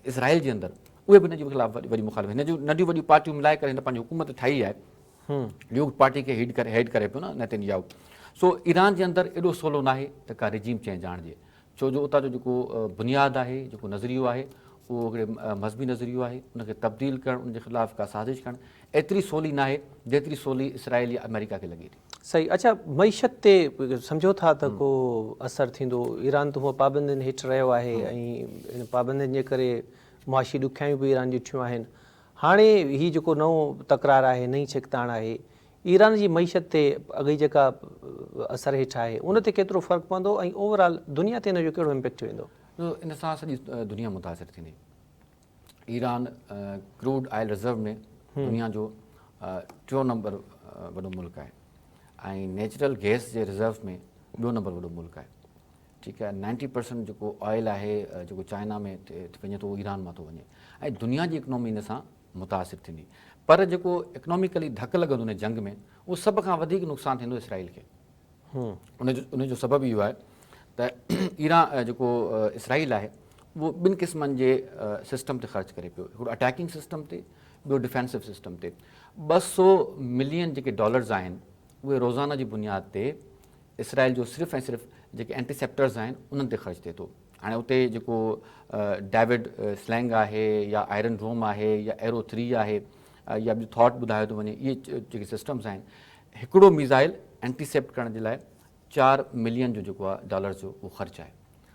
इसराइल जे अंदरि उहे बि हिन जे ख़िलाफ़ु वॾी मुखालिफ़, हिन जूं नंढियूं वॾियूं पार्टियूं मिलाए करे हिन पंहिंजी हुकूमत ठाही आहे। लीग पार्टी खे हेड करे पियो न नेतन्याहू। सो ईरान जे अंदरि एॾो सवलो न आहे त का रिजीम चेंज आणिजे, छो जो उतां जो जेको बुनियादु आहे, जेको नज़रियो आहे उहो हिकिड़े मज़हबी नज़रियो आहे। उनखे तब्दील करणु, उनजे ख़िलाफ़ु का साज़िश करणु एतिरी सवली न आहे जेतिरी सवली इसराइल या अमेरिका खे लॻे थी। सही। अच्छा, मईशत ते सम्झो था त को असरु थींदो? ईरान त हूअ पाबंदियुनि हेठि रहियो आहे ऐं इन पाबंदियुनि जे करे मुआशी ॾुखियायूं बि ईरान जी ॾिठियूं आहिनि। हाणे हीउ जेको नओं तकरार आहे, नई छिकताण आहे, ईरान जी मईशत ते अॻी जेका असरु हेठि आहे उन ते केतिरो फ़र्क़ु पवंदो ऐं ओवरऑल दुनिया ते हिन जो कहिड़ो इम्पेक्ट वेंदो? इन सां सॼी दुनिया मुतासिर थींदी। ईरान क्रूड ऑयल रिज़र्व में दुनिया जो 4 नंबर वॾो मुल्क आहे, ऐं नेचुरल गैस जे रिज़र्व में 2 नंबर वॾो मुल्क आहे, ठीकु आहे। 90% जेको ऑयल आहे जेको चाइना में वञे थो उहो ईरान मां थो वञे, ऐं दुनिया जी इकनॉमी इन सां मुतासिर थींदी। पर जेको इकनॉमिकली धकु लॻंदो उन जंग में उहो सभ खां वधीक नुक़सानु थींदो इसराइल खे। उनजो सबबु इहो आहे त ईरान जेको इसराइल आहे उहो 2 क़िस्मनि जे सिस्टम ते ख़र्च करे पियो, हिकिड़ो अटैकिंग सिस्टम ते, ॿियो डिफेंसिव सिस्टम ते। 200 मिलियन जेके डॉलर्स आहिनि उहे रोज़ाना जी बुनियाद ते इसराइल जो सिर्फ़ु ऐं सिर्फ़ु जेके एंटीसेप्टर्स आहिनि उन्हनि ते ख़र्च थिए थो। हाणे उते जेको डेविड स्लैंग आहे या आयरन डोम आहे या एरो 3 आहे या ॿियो थॉट ॿुधायो थो वञे, इहे जेके सिस्टम्स आहिनि, हिकिड़ो मिज़ाइल एंटीसेप्ट करण जे लाइ 4 मिलियन जो जेको आहे डॉलर्स जो उहो ख़र्चु आहे।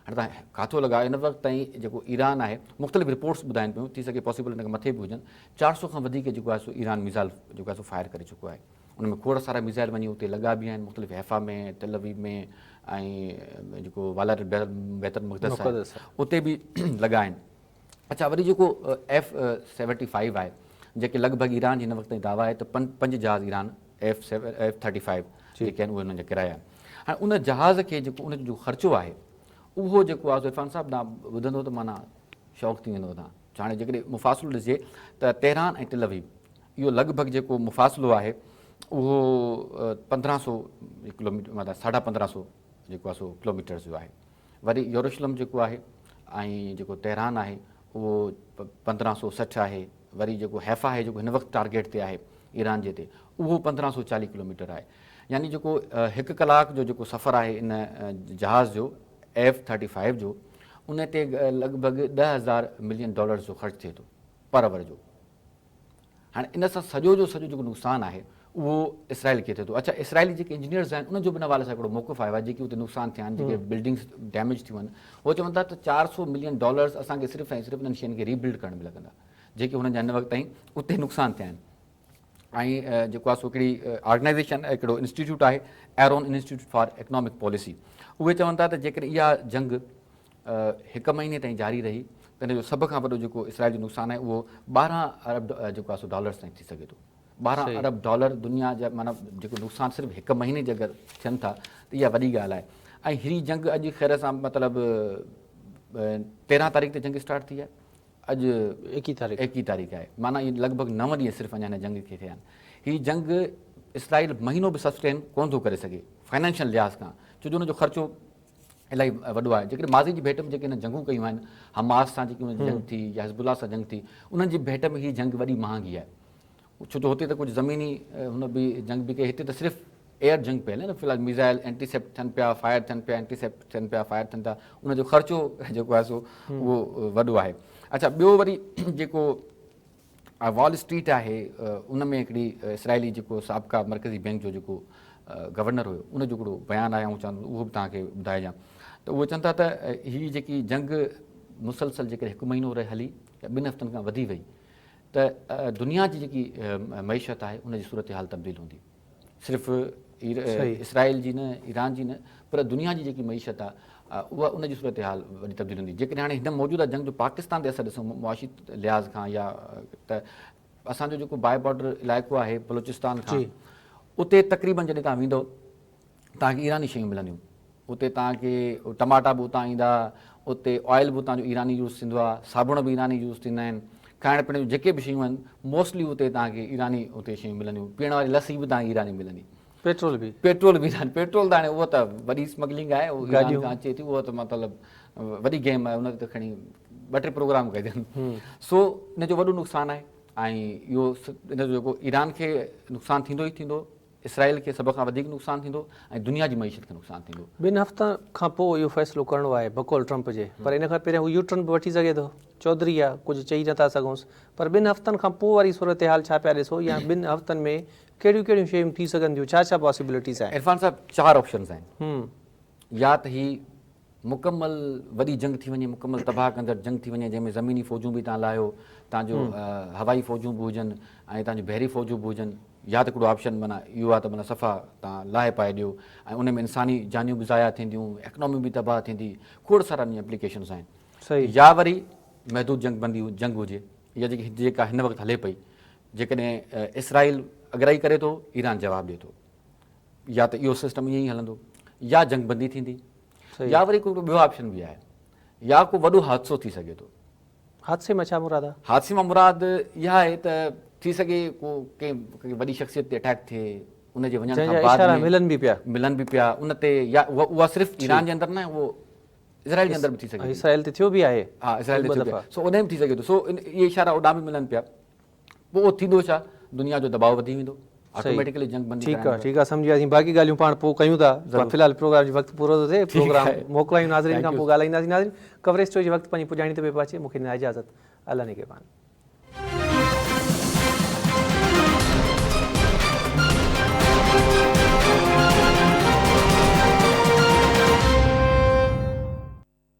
हाणे तव्हां काथो लॻायो, हिन वक़्तु ताईं जेको ईरान आहे मुख़्तलिफ़ रिपोर्ट्स ॿुधाइनि पियूं, थी सघे पॉसिबल हिन खां मथे बि हुजनि, 400 खां वधीक जेको आहे सो ईरान मिज़ाइल जेको आहे सो फायर करे चुको आहे। उनमें खोड़ सारा मिज़ाइल वञी उते लॻा बि आहिनि, मुख़्तलिफ़ हैफ़ा में, तेल अवीव में, ऐं जेको वालर बैतुल मक़दस आहे उते बि लॻा आहिनि। अच्छा, वरी जेको F-75 आहे, जेके लॻभॻि ईरान जी हिन वक़्तु ताईं दावा आहे त 5 जहाज़ ईरान F-35 जेके आहिनि उहे हुननि जा किराया आहिनि। हाणे उन जहाज़ खे जेको उनजो जो ख़र्चो आहे उहो जेको आहे इरफान साहिबु तव्हां ॿुधंदो त माना शौक़ु थी वेंदो तव्हां। हाणे जेकॾहिं मुफ़ासिलो ॾिसिजे त तेहरान ऐं तेल अवीव इहो लॻभॻि जेको मुफ़ासिलो आहे उहो 1500 किलोमीटर मतिलबु 1550 जेको आहे सो किलोमीटर्स जो आहे। वरी यरूशलम जेको आहे ऐं जेको तेहरान आहे उहो 1560 आहे। वरी जेको हैफ़ा आहे जेको हिन वक़्तु टारगेट ते आहे ईरान जे ते उहो 1540 किलोमीटर आहे। यानी जेको 1 कलाक जो जेको सफ़र आहे इन जहाज़ जो F-35 जो उन ते लॻभॻि $10,000 मिलियन जो ख़र्चु थिए थो पर ओवर जो। हाणे इन सां सॼो जो सॼो जेको नुक़सानु आहे उहो इसराइल खे थिए थो। अच्छा, इसराइली जेके इंजीनियर्स आहिनि उनजो बि हवाले सां हिकिड़ो मौक़िफ़ आयो आहे, जेके उते नुक़सानु थिया आहिनि, जेके बिल्डिंग्स डैमेज थियूं आहिनि, उहो चवनि था त $400 मिलियन असांखे सिर्फ़ु ऐं सिर्फ़ु इन्हनि शयुनि खे रीबिल्ड करण में लॻंदा, जेके हुननि जा हिन वक़्तु ताईं उते नुक़सानु थिया आहिनि। ऐं जेको आहे सो हिकिड़ी ऑर्गेनाइज़ेशन, हिकिड़ो इंस्टीट्यूट आहे, Aaron institute for economic policy, उहे चवनि था त जेकॾहिं इहा जंग 1 महीने ताईं जारी रही त हिन जो सभ खां वॾो जेको इसराइल जो नुक़सानु आहे उहो $12 अरब जेको आहे सो डॉलर्स ताईं थी सघे थो। $12 अरब डॉलर दुनिया जा, माना जेको नुक़सानु सिर्फ़ु 1 महीने जे अगरि थियनि था त इहा वॾी ॻाल्हि आहे। ऐं हीअ जंग अॼु ख़ैर सां मतिलबु 13 तारीख़ ते जंग स्टार्ट थी आहे, अॼु 21 तारीख़ आहे, माना इहे लॻभॻि 9 ॾींहं सिर्फ़ु अञा हिन जंग खे थिया आहिनि। हीअ जंग इसराइल महीनो बि सस्टेन कोन थो करे सघे फाइनेंशियल लिहाज़ खां, छो जो हुनजो ख़र्चो इलाही वॾो आहे। जेकॾहिं माज़ी जी भेट में जेके हिन जंगूं कयूं आहिनि, हमास सां जेकी जंग थी या हिज़बुल्लाह सां जंग थी, उन्हनि जी भेट में हीअ जंग वॾी महांगी आहे, छो जो हुते त कुझु ज़मीनी हुन बि जंग बि कई, हिते त सिर्फ़ु एयर जंग पियल आहे न, फ़िलहालु मिज़ाइल एंटीसेप्ट थियनि पिया, फायर थियनि पिया, एंटीसेप्ट थियनि पिया, फायर थियनि था, उनजो ख़र्चो जेको आहे सो उहो वॾो आहे। अच्छा, ॿियो वरी जेको वॉल स्ट्रीट आहे, उन में हिकिड़ी इसराइली जेको साबिक़ा मरकज़ी बैंक जो जेको गवर्नर हुयो, उनजो हिकिड़ो बयानु आहे, ऐं चवंदो उहो बि तव्हांखे ॿुधाइजां। त उहे चवनि था त हीअ जेकी जंग मुसलसल जेकॾहिं 1 महीनो रहे हली या 2 हफ़्तनि खां वधी वई त दुनिया जी जेकी मईशत आहे उनजी सूरत हाल तब्दील हूंदी, सिर्फ़ु इसराइल जी न, ईरान जी न, पर दुनिया जी जेकी मईशत आहे उहा उनजी सूरत हाल वॾी तब्दील हूंदी। जेकॾहिं हाणे हिन मौजूदा जंग जो पाकिस्तान ते असरु ॾिसूं मुआशी लिहाज़ खां, या त असांजो जेको बाय बॉर्डर इलाइक़ो आहे बलूचिस्तान खां, उते तक़रीबन जॾहिं तव्हां वेंदो तव्हांखे ईरानी शयूं मिलंदियूं, उते तव्हांखे टमाटा बि उतां ईंदा, उते ऑयल बि उतां जो ईरानी यूज़ थींदो आहे, साबुण बि ईरानी यूज़ थींदा आहिनि, खाइण पीअण जूं जेके बि शयूं आहिनि मोस्टली उते तव्हांखे ईरानी उते शयूं मिलंदियूं, पीअण वारी लस्सी बि तव्हांखे ईरानी मिलंदी, पेट्रोल बि ईरानी। पेट्रोल त हाणे उहो त वॾी स्मगलिंग आहे, उहो ईरान खां अचे थी, उहो त मतिलबु वॾी गेम आहे, उन ते त खणी 2-3 प्रोग्राम कया अथनि। सो हिनजो वॾो नुक़सानु आहे, ऐं इहो हिनजो जेको ईरान खे नुक़सानु थींदो ई थींदो, इसराइल खे सभ खां वधीक नुक़सानु थींदो, ऐं दुनिया जी मईशत खे नुक़सानु थींदो। 2 हफ़्तनि खां पोइ इहो फ़ैसिलो करिणो आहे बकौल ट्रंप जे, पर इन खां पहिरियों हू यू टर्न बि वठी सघे थो, चौधरी आहे, कुझु चई नथा सघूंसि, पर 2 हफ़्तनि खां पोइ वारी सूरत हाल छा पिया ॾिसो, या 2 हफ़्तनि में कहिड़ियूं कहिड़ियूं शयूं थी सघनि थियूं, छा छा पॉसिबिलिटीज़ आहिनि? इरफान साहब, 4 ऑप्शन्स आहिनि। या त ही मुकमल वॾी जंग थी वञे, मुकमल तबाह कंदड़ जंग थी वञे, जंहिंमें ज़मीनी फ़ौजूं बि तव्हां लाहियो, तव्हांजो हवाई फ़ौजूं बि हुजनि ऐं तव्हांजूं बहरी फ़ौजूं बि हुजनि, या त हिकिड़ो ऑप्शन माना इहो आहे त माना सफ़ा तव्हां लाहे पाए ॾियो, ऐं उन में इंसानी जानियूं बि ज़ाया थींदियूं, इकनॉमी बि तबाह थींदी, खोड़ सारा एप्लीकेशन्स आहिनि। सही। या वरी महदूद जंग हुजे, या जेका हिन वक़्तु हले पई, जेकॾहिं इसराइल अगराई करे थो, ईरान जवाबु ॾिए थो, या त इहो सिस्टम ईअं ई हलंदो, या जंग बंदी थींदी, या वरी कोई ॿियो ऑप्शन बि आहे, या को वॾो हादसो थी सघे थो। हादसे मां छा मुराद आहे? हादसे मां मुराद इहा आहे त थी सघे को कंहिं वॾी शख़्सियत ते अटैक थिए, उनजे वञण खां बाद मिलनि बि पिया उन ते, या उहा सिर्फ़ु ईरान जे अंदरि न, उहो इसराइल जे अंदरि बि थी सघे, इसराइल ते थियो बि आहे, हा इसराइल ते थियो बि आहे, सो उन में बि थी सघे थो। सो इहे इशारा ओॾां बि मिलनि पिया, पोइ थींदो छा, दुनिया जो दबाव वधी वेंदो, ऑटोमेटिकली जंग बंदी। ठीकु आहे, सम्झी वियासीं, बाक़ी ॻाल्हियूं पाण पोइ कयूं था, फ़िलहालु प्रोग्राम जो वक़्तु पूरो थो थिए, प्रोग्राम मोकिलायूं नाज़रीन खां, पोइ ॻाल्हाईंदासीं। नाज़रीन, कवरेज स्टोरी जे वक़्तु पंहिंजी पुॼाणी ते पियो अचे, मूंखे ॾिना इजाज़त, अल्लाह निगहबान।